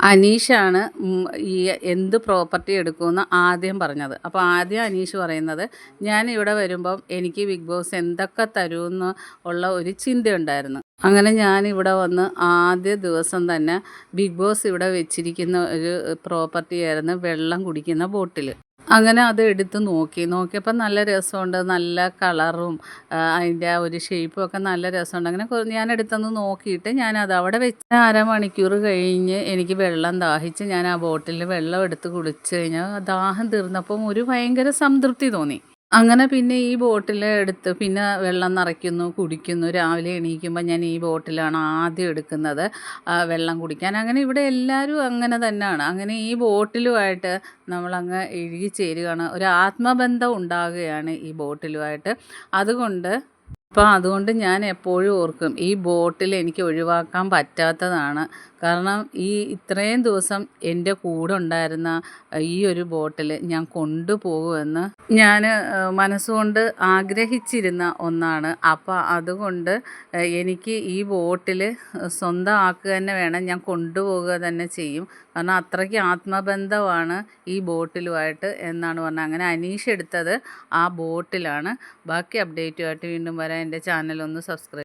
അനീഷാണ് ഈ എന്ത് പ്രോപ്പർട്ടി എടുക്കുമെന്ന് ആദ്യം പറഞ്ഞത്. അപ്പോൾ ആദ്യം അനീഷ് പറയുന്നത്, ഞാൻ ഇവിടെ വരുമ്പം എനിക്ക് ബിഗ് ബോസ് എന്തൊക്കെ തരുമെന്ന് ഉള്ള ഒരു ചിന്തയുണ്ടായിരുന്നു. അങ്ങനെ ഞാൻ വന്ന് ആദ്യ ദിവസം തന്നെ ബിഗ് ബോസ് ഇവിടെ വെച്ചിരിക്കുന്ന ഒരു പ്രോപ്പർട്ടിയായിരുന്നു വെള്ളം കുടിക്കുന്ന ബോട്ടിൽ. അങ്ങനെ അത് എടുത്ത് നോക്കിയപ്പോൾ നല്ല രസമുണ്ട്, നല്ല കളറും അതിൻ്റെ ആ ഒരു ഷേപ്പും ഒക്കെ നല്ല രസമുണ്ട്. അങ്ങനെ ഞാനെടുത്തൊന്ന് നോക്കിയിട്ട് ഞാനത് അവിടെ വെച്ച് അരമണിക്കൂർ കഴിഞ്ഞ് എനിക്ക് വെള്ളം ദാഹിച്ച് ഞാൻ ആ ബോട്ടിൽ വെള്ളം എടുത്ത് കുടിച്ച് കഴിഞ്ഞാൽ ദാഹം തീർന്നപ്പം ഒരു ഭയങ്കര സംതൃപ്തി തോന്നി. അങ്ങനെ പിന്നെ ഈ ബോട്ടിൽ എടുത്ത് പിന്നെ വെള്ളം നിറയ്ക്കുന്നു, കുടിക്കുന്നു. രാവിലെ എണീക്കുമ്പോൾ ഞാൻ ഈ ബോട്ടിലാണ് ആദ്യം എടുക്കുന്നത് വെള്ളം കുടിക്കാൻ. അങ്ങനെ ഇവിടെ എല്ലാവരും അങ്ങനെ തന്നെയാണ്. അങ്ങനെ ഈ ബോട്ടിലുമായിട്ട് നമ്മളങ്ങ് ഇഴുകിച്ചേരുകയാണ്. ഒരു ആത്മബന്ധം ഉണ്ടാകുകയാണ് ഈ ബോട്ടിലുമായിട്ട്. അതുകൊണ്ട് ഞാൻ എപ്പോഴും ഓർക്കും, ഈ ബോട്ടിൽ എനിക്ക് ഒഴിവാക്കാൻ പറ്റാത്തതാണ്. കാരണം ഈ ഇത്രയും ദിവസം എൻ്റെ കൂടെ ഉണ്ടായിരുന്ന ഈ ഒരു ബോട്ടിൽ ഞാൻ കൊണ്ടുപോകുമെന്ന് ഞാൻ മനസ്സുകൊണ്ട് ആഗ്രഹിച്ചിരുന്ന ഒന്നാണ്. അപ്പോൾ അതുകൊണ്ട് എനിക്ക് ഈ ബോട്ടിൽ സ്വന്തമാക്കുക തന്നെ വേണം, ഞാൻ കൊണ്ടുപോകുക തന്നെ ചെയ്യും. കാരണം അത്രയ്ക്ക് ആത്മബന്ധമാണ് ഈ ബോട്ടിലുമായിട്ട് എന്നാണ് പറഞ്ഞത്. അങ്ങനെ അനീഷ് എടുത്തത് ആ ബോട്ടിലാണ്. ബാക്കി അപ്ഡേറ്റുമായിട്ട് വീണ്ടും വരാം. എൻ്റെ ചാനലൊന്ന് സബ്സ്ക്രൈബ്